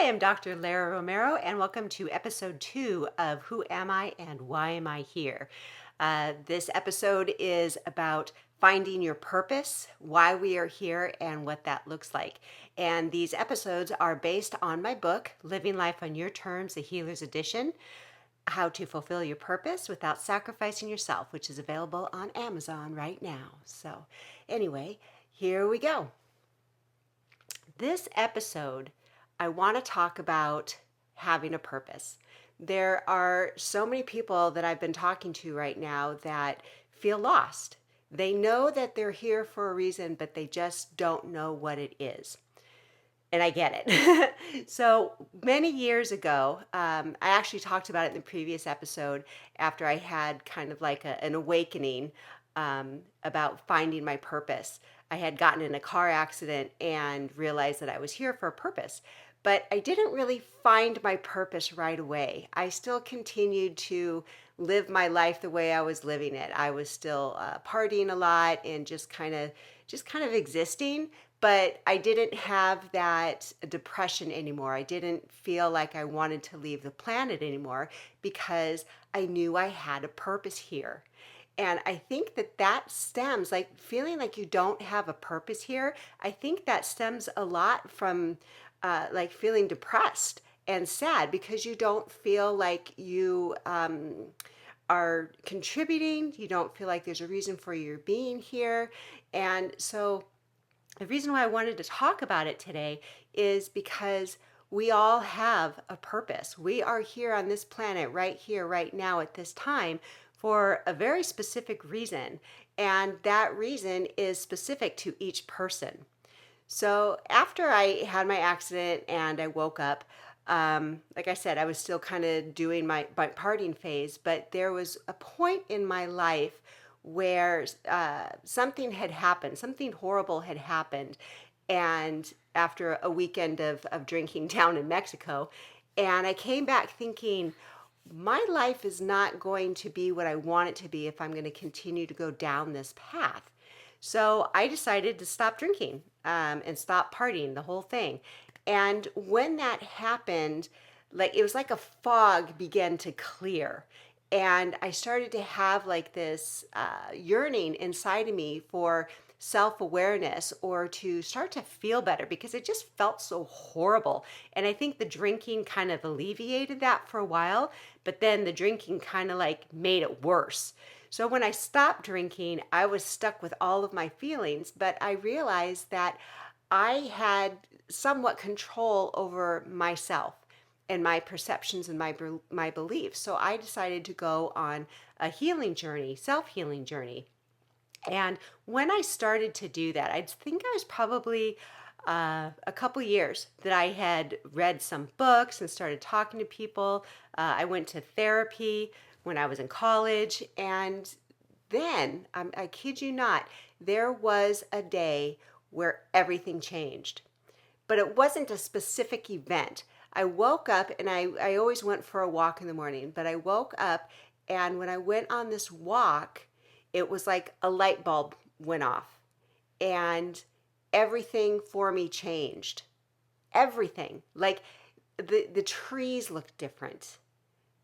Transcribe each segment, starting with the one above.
Hi, I'm Dr. Lara Romero, and welcome to episode 2 of Who Am I and Why Am I Here? This episode is about finding your purpose, why we are here, and what that looks like. And these episodes are based on my book, Living Life on Your Terms, the Healer's Edition, How to Fulfill Your Purpose Without Sacrificing Yourself, which is available on Amazon right now. So, anyway, here we go. This episode, I want to talk about having a purpose. There are so many people that I've been talking to right now that feel lost. They know that they're here for a reason, but they just don't know what it is. And I get it. So many years ago, I actually talked about it in the previous episode after I had kind of like an awakening about finding my purpose. I had gotten in a car accident and realized that I was here for a purpose. But I didn't really find my purpose right away. I still continued to live my life the way I was living it. I was still partying a lot and just kind of existing, but I didn't have that depression anymore. I didn't feel like I wanted to leave the planet anymore because I knew I had a purpose here. And I think that stems, like feeling like you don't have a purpose here, I think that stems a lot from like feeling depressed and sad because you don't feel like you are contributing. You don't feel like there's a reason for your being here. And so the reason why I wanted to talk about it today is because we all have a purpose. We are here on this planet right here, right now, at this time for a very specific reason. And that reason is specific to each person. So after I had my accident and I woke up, like I said, I was still kind of doing my partying phase, but there was a point in my life where something had happened, something horrible had happened. And after a weekend of drinking down in Mexico, and I came back thinking, my life is not going to be what I want it to be if I'm going to continue to go down this path. So I decided to stop drinking and stop partying, the whole thing. And when that happened, like it was like a fog began to clear. And I started to have like this yearning inside of me for self-awareness or to start to feel better because it just felt so horrible. And I think the drinking kind of alleviated that for a while, but then the drinking kind of like made it worse. So when I stopped drinking, I was stuck with all of my feelings, but I realized that I had somewhat control over myself and my perceptions and my beliefs. So I decided to go on a healing journey, self-healing journey. And when I started to do that, I think I was probably a couple years that I had read some books and started talking to people. I went to therapy when I was in college. And then, I kid you not, there was a day where everything changed. But it wasn't a specific event. I woke up and I always went for a walk in the morning, but I woke up and when I went on this walk, it was like a light bulb went off and everything for me changed. Everything. Like the trees looked different.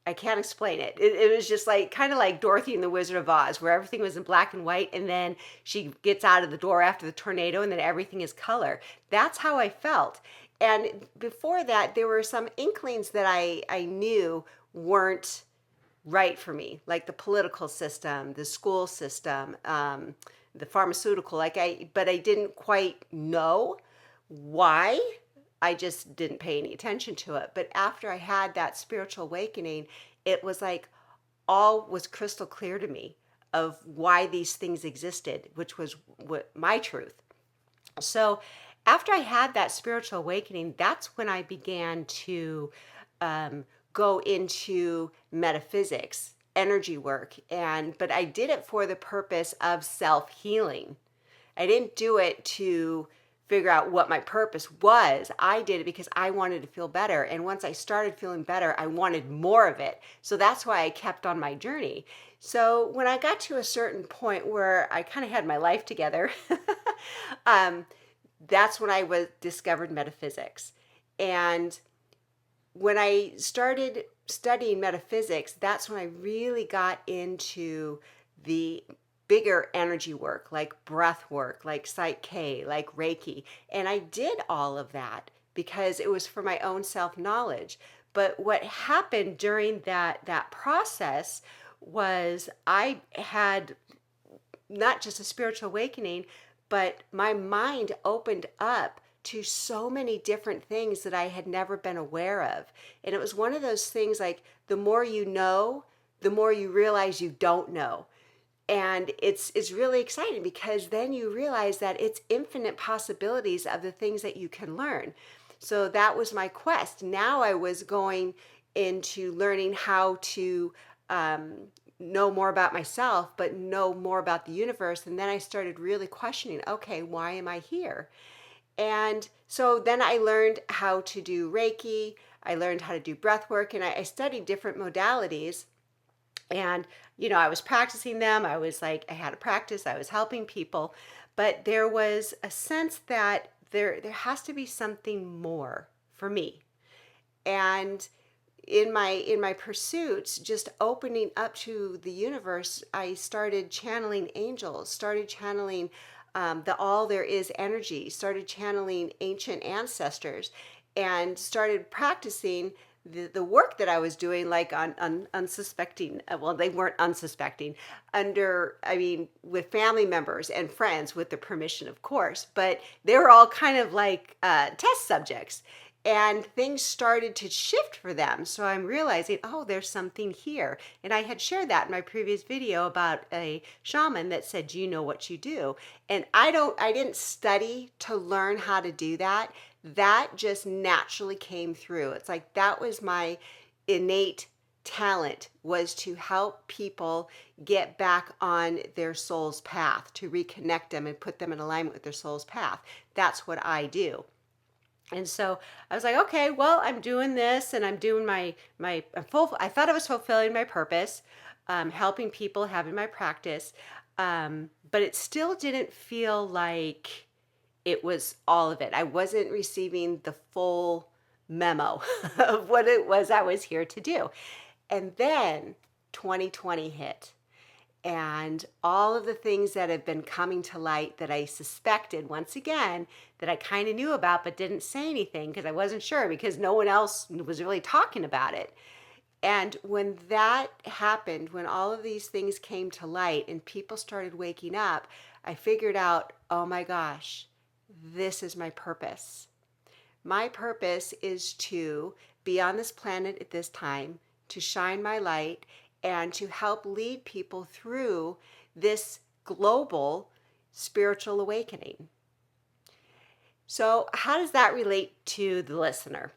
I can't explain it. It was just like kind of like Dorothy and the Wizard of Oz, where everything was in black and white, and then she gets out of the door after the tornado, and then everything is color. That's how I felt. And before that, there were some inklings that I knew weren't right for me, like the political system, the school system, the pharmaceutical. But I didn't quite know why. I just didn't pay any attention to it. But after I had that spiritual awakening, it was like all was crystal clear to me of why these things existed, which was what my truth. So after I had that spiritual awakening, that's when I began to go into metaphysics, energy work, but I did it for the purpose of self-healing. I didn't do it to figure out what my purpose was. I did it because I wanted to feel better. And once I started feeling better, I wanted more of it. So that's why I kept on my journey. So when I got to a certain point where I kind of had my life together, that's when I discovered metaphysics. And when I started studying metaphysics, that's when I really got into the bigger energy work, like breath work, like Psych-K, like Reiki. And I did all of that because it was for my own self-knowledge. But what happened during that process was I had not just a spiritual awakening, but my mind opened up to so many different things that I had never been aware of. And it was one of those things like the more you know, the more you realize you don't know. And it's really exciting because then you realize that it's infinite possibilities of the things that you can learn. So that was my quest. Now I was going into learning how to know more about myself, but know more about the universe. And then I started really questioning, okay, why am I here? And so then I learned how to do Reiki. I learned how to do breath work, and I studied different modalities. And, I was practicing them. I was like, I had a practice, I was helping people. But there was a sense that there has to be something more for me. And in my pursuits, just opening up to the universe, I started channeling angels, started channeling the all there is energy, started channeling ancient ancestors, and started practicing the work that I was doing, like on unsuspecting, well, they weren't unsuspecting, with family members and friends, with the permission, of course, but they were all kind of like test subjects. And things started to shift for them. So I'm realizing, oh, there's something here. And I had shared that in my previous video about a shaman that said, "Do you know what you do?" And I didn't study to learn how to do that. That just naturally came through. It's like that was my innate talent, was to help people get back on their soul's path, to reconnect them and put them in alignment with their soul's path. That's what I do. And so I was like, okay, well, I'm doing this, and I'm doing my full. I thought I was fulfilling my purpose, helping people, having my practice, but it still didn't feel like it was all of it. I wasn't receiving the full memo of what it was I was here to do. And then 2020 hit, and all of the things that have been coming to light that I suspected, once again, that I kind of knew about but didn't say anything because I wasn't sure, because no one else was really talking about it. And when that happened, when all of these things came to light and people started waking up, I figured out, oh my gosh, this is my purpose. My purpose is to be on this planet at this time, to shine my light, and to help lead people through this global spiritual awakening. So, how does that relate to the listener?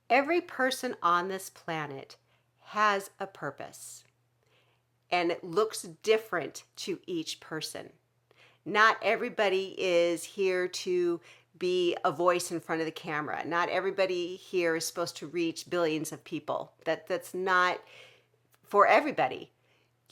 Every person on this planet has a purpose, and it looks different to each person. Not everybody is here to be a voice in front of the camera. Not everybody here is supposed to reach billions of people. That's not for everybody.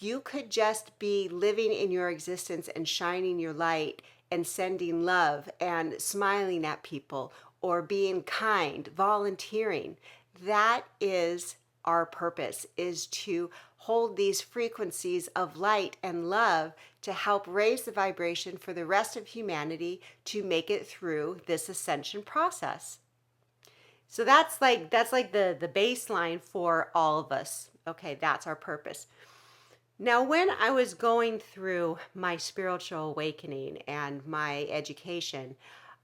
You could just be living in your existence and shining your light and sending love and smiling at people, or being kind, volunteering. That is our purpose, is to hold these frequencies of light and love to help raise the vibration for the rest of humanity to make it through this ascension process. So that's like the baseline for all of us. Okay, that's our purpose. Now, when I was going through my spiritual awakening and my education,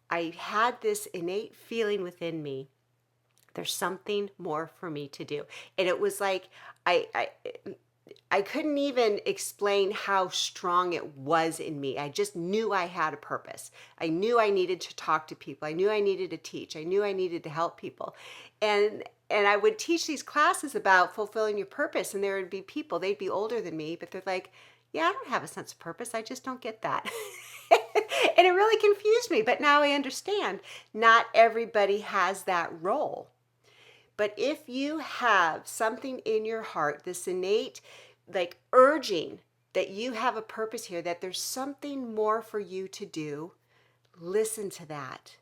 I had this innate feeling within me, there's something more for me to do. And it was like I couldn't even explain how strong it was in me. I just knew I had a purpose. I knew I needed to talk to people. I knew I needed to teach. I knew I needed to help people. And I would teach these classes about fulfilling your purpose, and there would be people, they'd be older than me, but they're like, "Yeah, I don't have a sense of purpose. I just don't get that." And it really confused me, but now I understand not everybody has that role. But if you have something in your heart, this innate, like, urging that you have a purpose here, that there's something more for you to do, listen to that,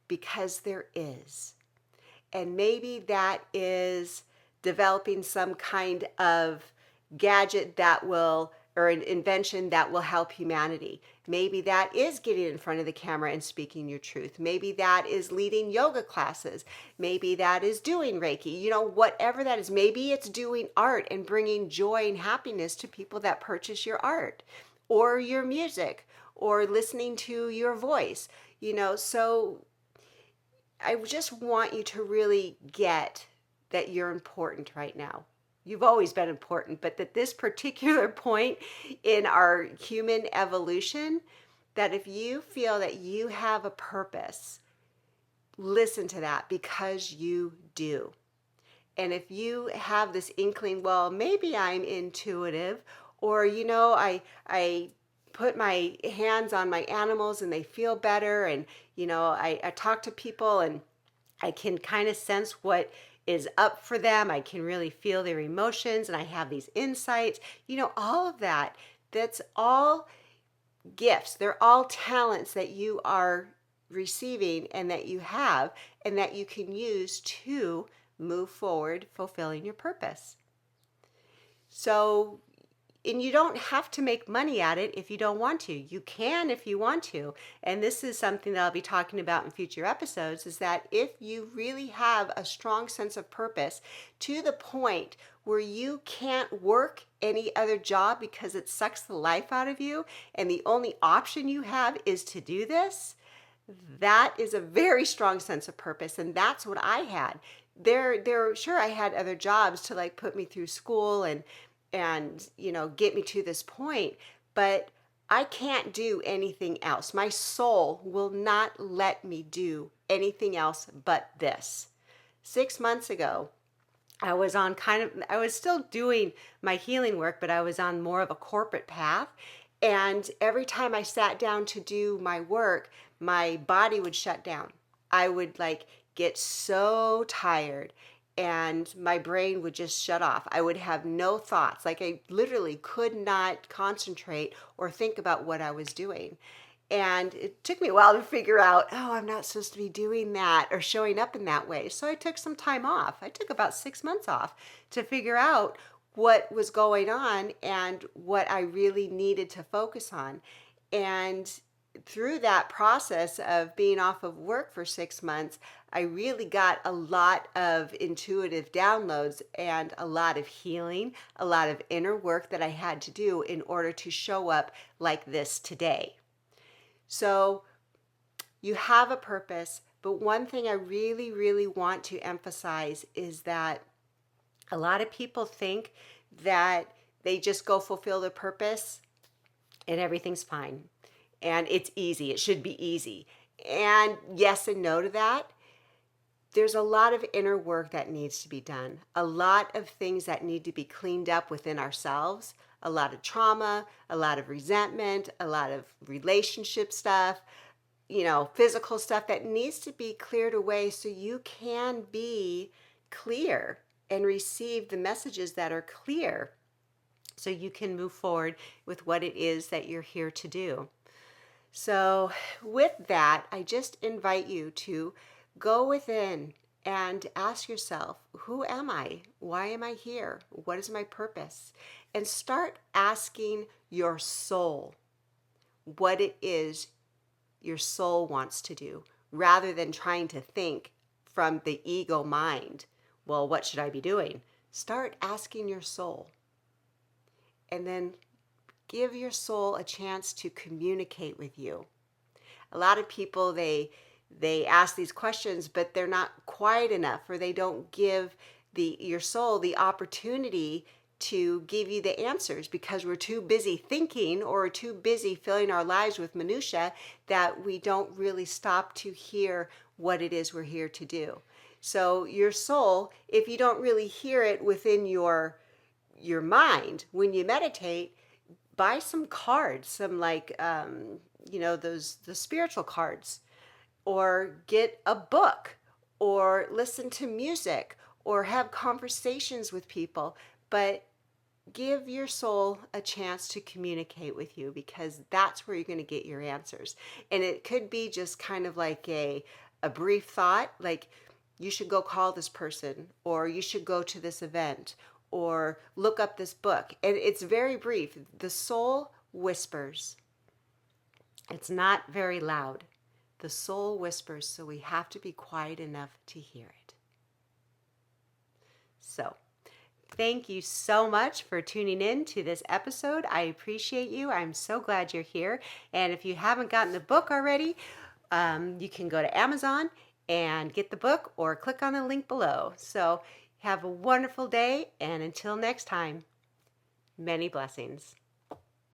because there is. And maybe that is developing some kind of gadget that will, or an invention that will help humanity. Maybe that is getting in front of the camera and speaking your truth. Maybe that is leading yoga classes. Maybe that is doing Reiki. Whatever that is. Maybe it's doing art and bringing joy and happiness to people that purchase your art or your music or listening to your voice. So I just want you to really get that you're important right now. You've always been important, but at this particular point in our human evolution, that if you feel that you have a purpose, listen to that, because you do. And if you have this inkling, well, maybe I'm intuitive, or I put my hands on my animals and they feel better, and I talk to people and I can kind of sense what is up for them. I can really feel their emotions and I have these insights. All of that, that's all gifts. They're all talents that you are receiving and that you have and that you can use to move forward fulfilling your purpose. So, and you don't have to make money at it if you don't want to. You can if you want to. And this is something that I'll be talking about in future episodes, is that if you really have a strong sense of purpose to the point where you can't work any other job because it sucks the life out of you and the only option you have is to do this, that is a very strong sense of purpose. And that's what I had. Sure, I had other jobs to put me through school and get me to this point, but I can't do anything else. My soul will not let me do anything else but this. 6 months ago, I was still doing my healing work, but I was on more of a corporate path. And every time I sat down to do my work, my body would shut down. I would get so tired and my brain would just shut off. I would have no thoughts. I literally could not concentrate or think about what I was doing. And it took me a while to figure out, oh, I'm not supposed to be doing that or showing up in that way. So I took some time off. I took about 6 months off to figure out what was going on and what I really needed to focus on. And through that process of being off of work for 6 months, I really got a lot of intuitive downloads and a lot of healing, a lot of inner work that I had to do in order to show up like this today. So you have a purpose, but one thing I really, really want to emphasize is that a lot of people think that they just go fulfill their purpose and everything's fine. And it's easy. It should be easy. And yes and no to that. There's a lot of inner work that needs to be done. A lot of things that need to be cleaned up within ourselves. A lot of trauma, a lot of resentment, a lot of relationship stuff, physical stuff that needs to be cleared away so you can be clear and receive the messages that are clear so you can move forward with what it is that you're here to do. So with that, I just invite you to go within and ask yourself, who am I? Why am I here? What is my purpose? And start asking your soul what it is your soul wants to do, rather than trying to think from the ego mind, well, what should I be doing? Start asking your soul. And then give your soul a chance to communicate with you. A lot of people, they ask these questions, but they're not quiet enough, or they don't give your soul the opportunity to give you the answers, because we're too busy thinking or too busy filling our lives with minutia that we don't really stop to hear what it is we're here to do. So your soul, if you don't really hear it within your mind when you meditate, buy some cards, some the spiritual cards, or get a book, or listen to music, or have conversations with people. But give your soul a chance to communicate with you, because that's where you're going to get your answers. And it could be just kind of like a brief thought, like you should go call this person, or you should go to this event, or look up this book. And it's very brief. The soul whispers. It's not very loud. The soul whispers, so we have to be quiet enough to hear it. So, thank you so much for tuning in to this episode. I appreciate you. I'm so glad you're here. And if you haven't gotten the book already, you can go to Amazon and get the book, or click on the link below. So have a wonderful day, and until next time, many blessings.